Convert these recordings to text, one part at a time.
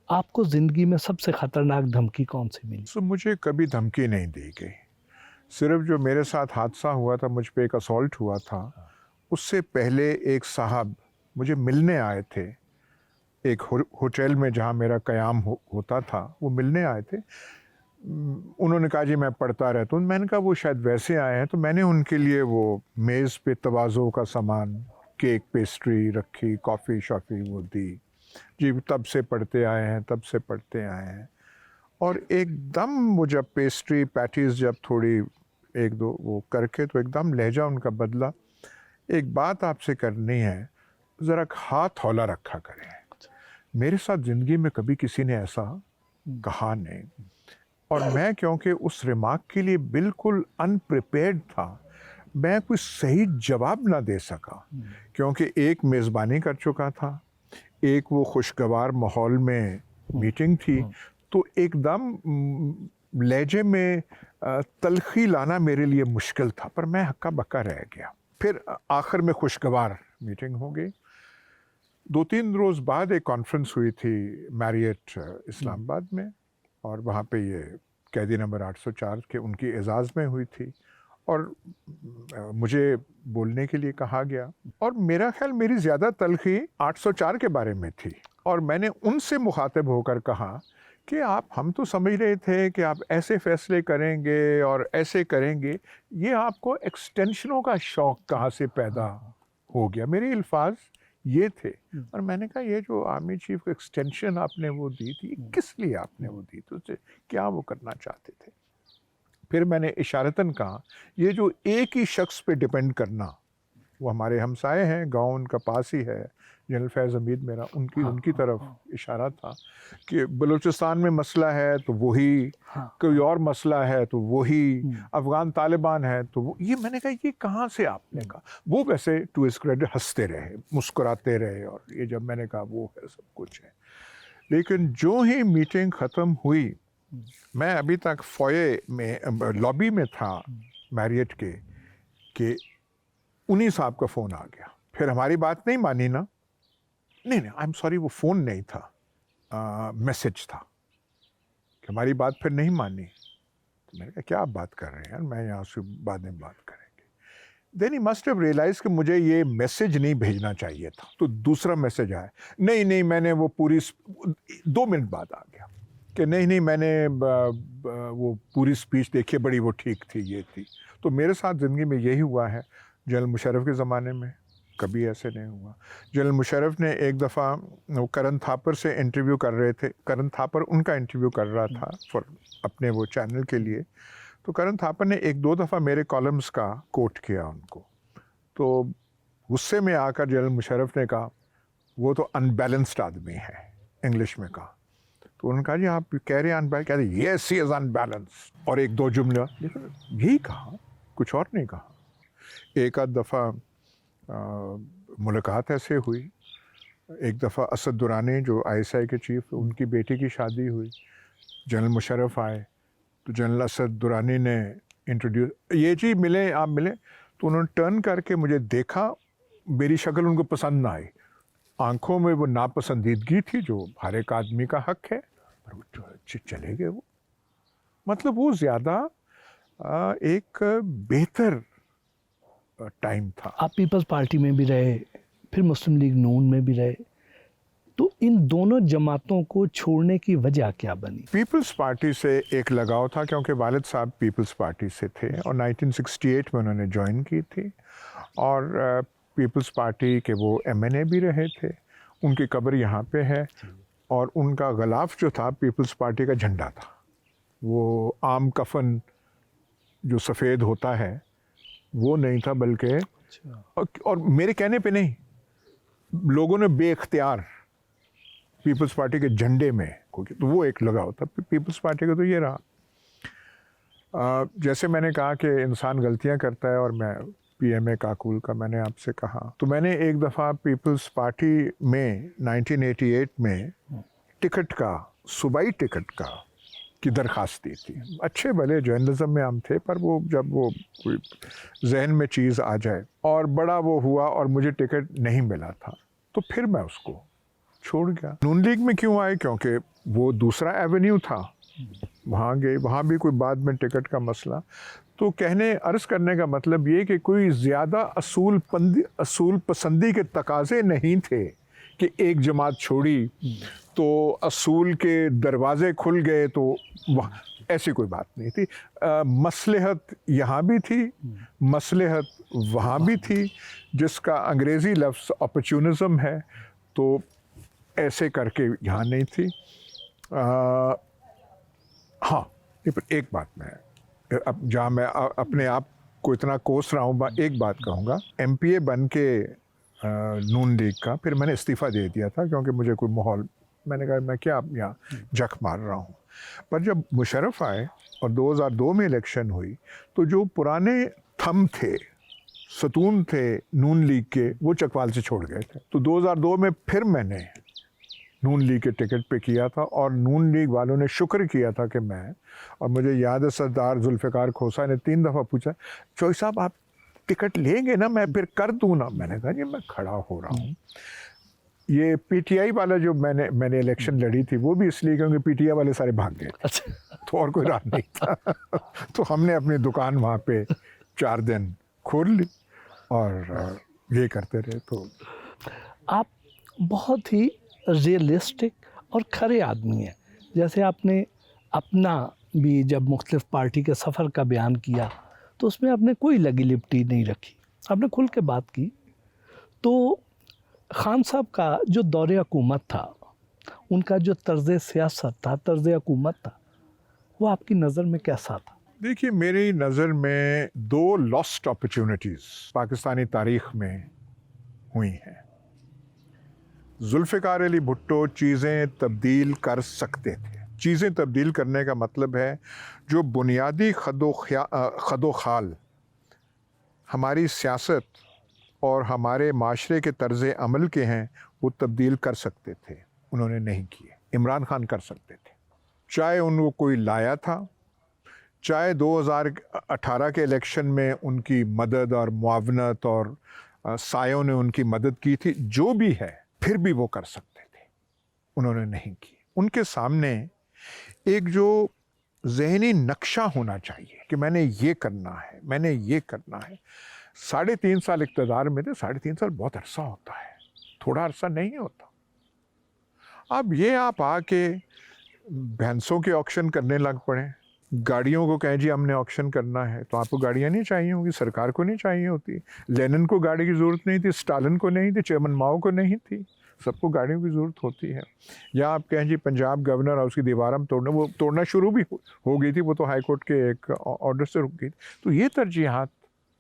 आपको ज़िंदगी में सबसे ख़तरनाक धमकी कौन-सी मिली? सो मुझे कभी धमकी नहीं दी गई। सिर्फ़ जो मेरे साथ हादसा हुआ था, मुझ पे एक असॉल्ट हुआ था, उससे पहले एक साहब मुझे मिलने आए थे। एक होटल में जहाँ मेरा क़याम होता था, वो मिलने आए थे। उन्होंने कहा जी मैं पढ़ता रहता हूँ। मैंने कहा वो शायद वैसे आए हैं, तो मैंने उनके लिए वो मेज़ पे तवाज़ो का सामान, केक, पेस्ट्री रखी, कॉफ़ी-शॉफ़ी वो दी। जी तब से पढ़ते आए हैं, तब से पढ़ते आए हैं। और एकदम वो जब पेस्ट्री पैटीज़ जब थोड़ी 1-2 वो करके तो एकदम लहजा उनका बदला। एक बात आपसे करनी है, ज़रा हाथ हौला रखा करें। मेरे साथ ज़िंदगी में कभी किसी ने ऐसा कहा नहीं, और मैं क्योंकि उस रिमार्क के लिए बिल्कुल अनप्रिपेयर्ड था, मैं कोई सही जवाब ना दे सका, क्योंकि एक मेज़बानी कर चुका था, एक वो खुशगवार माहौल में मीटिंग थी, तो एकदम लहजे में तल्ख़ी लाना मेरे लिए मुश्किल था, पर मैं हक्का-बक्का रह गया। फिर आखिर में खुशगवार मीटिंग हो गई। 2-3 रोज़ बाद एक कॉन्फ्रेंस हुई थी मैरियट इस्लामाबाद में, और वहाँ पे ये कैदी नंबर 804 के उनकी एज़ाज़ में हुई थी, और मुझे बोलने के लिए कहा गया, और मेरा ख़्याल मेरी ज़्यादा तल्ख़ी 804 के बारे में थी, और मैंने उनसे मुख़ातिब होकर कहा कि हम तो समझ रहे थे कि आप ऐसे फ़ैसले करेंगे और ऐसे करेंगे, ये आपको एक्सटेंशनों का शौक़ कहाँ से पैदा हो गया? मेरे अल्फ़ाज़ ये थे। और मैंने कहा ये जो आर्मी चीफ को एक्सटेंशन आपने वो दी थी, किस लिए आपने वो दी थी, उससे क्या वो करना चाहते थे? फिर मैंने इशारतन कहा ये जो एक ही शख्स पे डिपेंड करना, वो हमारे हमसाए हैं, गांव उनका पास ही है, जनरल फैज़ हमीद मेरा, उनकी तरफ इशारा था कि बलूचिस्तान में मसला है तो वही, कोई और मसला है तो वही, अफ़गान तालिबान है तो वो। ये मैंने कहा ये कहाँ से आपने कहा? वो वैसे टू हिज़ क्रेडिट हंसते रहे, मुस्कुराते रहे, और ये जब मैंने कहा वो है, सब कुछ है। लेकिन जो ही मीटिंग ख़त्म हुई, मैं अभी तक फ़ॉये में लॉबी में था मैरियट के, कि उन्हीं साहब का फ़ोन आ गया। फिर हमारी बात नहीं मानी ना? नहीं, आई एम सॉरी, वो फ़ोन नहीं था, मैसेज था कि हमारी बात फिर नहीं मानी। तो मैंने कहा क्या आप बात कर रहे हैं यार, मैं यहाँ से बाद में बात करेंगे। Then he must have realise कि मुझे ये मैसेज नहीं भेजना चाहिए था। तो दूसरा मैसेज आया, नहीं मैंने वो पूरी 2 मिनट बाद आ गया कि नहीं मैंने वो पूरी स्पीच देखी, बड़ी वो ठीक थी, ये थी। तो मेरे साथ ज़िंदगी में यही हुआ है। जनरल मुशर्रफ के ज़माने में कभी ऐसे नहीं हुआ। जनरल मुशर्रफ ने एक दफ़ा वो करण थापर से इंटरव्यू कर रहे थे, करण थापर उनका इंटरव्यू कर रहा था फॉर अपने वो चैनल के लिए। तो करण थापर ने 1-2 दफ़ा मेरे कॉलम्स का कोट किया उनको, तो गुस्से में आकर जनरल मुशर्रफ ने कहा वो तो अनबैलेंस्ड आदमी है, इंग्लिश में कहा। तो उन्होंने कहा जी आप कह रहे हैं अनबैलेंस, कह रहे येस ही इज़ अनबैलेंस्ड, और 1-2 जुमले यही कहा, कुछ और नहीं कहा। एक आध दफ़ा मुलाकात ऐसे हुई। एक दफ़ा असद दुरानी जो ISI के चीफ, उनकी बेटी की शादी हुई, जनरल मुशर्रफ आए, तो जनरल असद दुरानी ने इंट्रोड्यूस, ये जी मिले, आप मिले। तो उन्होंने टर्न करके मुझे देखा, मेरी शक्ल उनको पसंद ना आई, आंखों में वो नापसंदीदगी थी जो हर एक आदमी का हक है, पर वो चले गए। वो मतलब वो ज़्यादा एक बेहतर टाइम था। आप पीपल्स पार्टी में भी रहे, फिर मुस्लिम लीग नून में भी रहे, तो इन दोनों जमातों को छोड़ने की वजह क्या बनी? पीपल्स पार्टी से एक लगाव था, क्योंकि वालिद साहब पीपल्स पार्टी से थे और 1968 में उन्होंने ज्वाइन की थी, और पीपल्स पार्टी के वो MNA भी रहे थे। उनकी कब्र यहाँ पे है, और उनका गलाफ जो था पीपल्स पार्टी का झंडा था, वो आम कफन जो सफ़ेद होता है वो नहीं था, बल्कि और मेरे कहने पे नहीं, लोगों ने बेख्तियार पीपल्स पार्टी के झंडे में, तो वो एक लगाव था पीपल्स पार्टी का। तो ये रहा। जैसे मैंने कहा कि इंसान गलतियां करता है, और मैं PMA काकूल का मैंने आपसे कहा, तो मैंने एक दफ़ा पीपल्स पार्टी में 1988 में टिकट का, सूबाई टिकट का की दरख्वास्त दी थी। अच्छे भले जर्नलिज्म में हम थे, पर वो जब वो कोई जहन में चीज़ आ जाए, और बड़ा वो हुआ और मुझे टिकट नहीं मिला था, तो फिर मैं उसको छोड़ गया। नून लीग में क्यों आए? क्योंकि वो दूसरा एवेन्यू था, वहाँ गए, वहाँ भी कोई बाद में टिकट का मसला। तो कहने अर्ज करने का मतलब ये कि कोई ज़्यादा असूल पसंदी के तकाजे नहीं थे कि एक जमात छोड़ी तो असूल के दरवाजे खुल गए, तो वहाँ ऐसी कोई बात नहीं थी। मसलहत यहाँ भी थी, मसलहत वहाँ भी थी, जिसका अंग्रेज़ी लफ्ज़ अपॉर्चुनिज़म है, तो ऐसे करके यहाँ नहीं थी। हाँ, एक बात मैं अब जहाँ मैं अपने आप को इतना कोस रहा हूँ, एक बात कहूँगा। MPA बन के नून लीग का फिर मैंने इस्तीफ़ा दे दिया था, क्योंकि मुझे कोई माहौल, मैंने कहा मैं क्या यहाँ जख मार रहा हूँ। पर जब मुशर्रफ आए और 2002 में इलेक्शन हुई, तो जो पुराने थंब थे, सतून थे नून लीग के, वो चकवाल से छोड़ गए थे। तो 2002 में फिर मैंने नून लीग के टिकट पे किया था, और नून लीग वालों ने शुक्र किया था कि मैं, और मुझे याद है सरदार जुल्फ़िकार खोसा ने 3 दफ़ा पूछा, चौधरी साहब आप टिकट लेंगे ना, मैं फिर कर दूँ ना। मैंने कहा जी मैं खड़ा हो रहा हूँ। ये PTI वाला जो मैंने इलेक्शन लड़ी थी, वो भी इसलिए क्योंकि PTI वाले सारे भाग गए थे, तो और कोई राह नहीं था। तो हमने अपनी दुकान वहाँ पे 4 दिन खोल ली और ये करते रहे। तो आप बहुत ही रियलिस्टिक और खरे आदमी हैं। जैसे आपने अपना भी जब मुख्तलिफ पार्टी के सफ़र का बयान किया, तो उसमें आपने कोई लगी लिपटी नहीं रखी, आपने खुल के बात की। तो खान साहब का जो दौरे हुकूमत था, उनका जो तर्ज़ सियासत था, तर्ज़ हुकूमत था, वो आपकी नज़र में कैसा था? देखिए, मेरी नज़र में 2 लॉस्ट अपॉर्चुनिटीज़ पाकिस्तानी तारीख़ में हुई हैं। जुल्फ़िकार अली भुट्टो चीज़ें तब्दील कर सकते थे। चीज़ें तब्दील करने का मतलब है जो बुनियादी खदो खाल हमारी सियासत और हमारे माशरे के तर्ज़ अमल के हैं, वो तब्दील कर सकते थे, उन्होंने नहीं किए। इमरान खान कर सकते थे, चाहे उनको कोई लाया था, चाहे 2018 के इलेक्शन में उनकी मदद और मुआवनत और सायों ने उनकी मदद की थी, जो भी है, फिर भी वो कर सकते थे, उन्होंने नहीं की। उनके सामने एक जो ज़हनी नक्शा होना चाहिए कि मैंने ये करना है, मैंने ये करना है। 3.5 साल इक़्तिदार में थे, 3.5 साल बहुत अरसा होता है, थोड़ा अरसा नहीं होता। अब ये आप आके भैंसों के ऑक्शन करने लग पड़े, गाड़ियों को कहें जी हमने ऑक्शन करना है, तो आपको गाड़ियाँ नहीं चाहिए होंगी, सरकार को नहीं चाहिए होती। लेनिन को गाड़ी की ज़रूरत नहीं थी, स्टालिन को नहीं थी, चेयरमैन माओ को नहीं थी, सबको गाड़ियों की ज़रूरत होती है। या आप कहें जी पंजाब गवर्नर हाउस की दीवार हम तोड़ना, वो तोड़ना शुरू भी हो गई थी, वो तो हाई कोर्ट के एक ऑर्डर से रुक गई। तो ये तरजीहात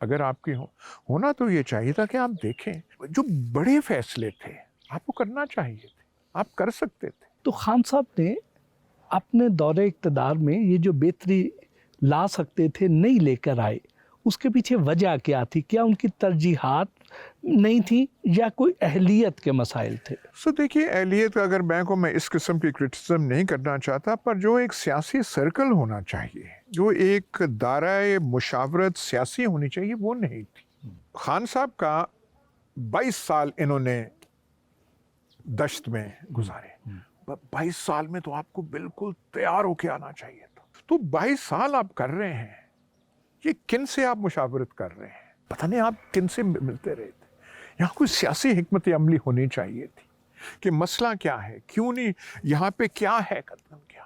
अगर आपकी होना तो ये चाहिए था कि आप देखें जो बड़े फैसले थे आपको करना चाहिए थे, आप कर सकते थे। तो खान साहब ने अपने दौरे इक़्तिदार में ये जो बेहतरी ला सकते थे नहीं लेकर आए, उसके पीछे वजह क्या थी? क्या उनकी तरजीहात नहीं थी या कोई अहलियत के मसाइल थे? देखिए, अहलियत का अगर मैं इस किस्म की क्रिटिसिज्म नहीं करना चाहता, पर जो एक सियासी सर्कल होना चाहिए, जो एक दायरा मुशावरत सियासी होनी चाहिए, वो नहीं थी। खान साहब का 22 साल इन्होंने दश्त में गुजारे। 22 साल में तो आपको बिल्कुल तैयार होके आना चाहिए था। तो 22 साल आप कर रहे हैं, ये किन से आप मुशावरत कर रहे हैं? पता नहीं आप किन से मिलते रहे थे। यहाँ कोई सियासी हिकमत अमली होनी चाहिए थी कि मसला क्या है, क्यों नहीं, यहाँ पे क्या है।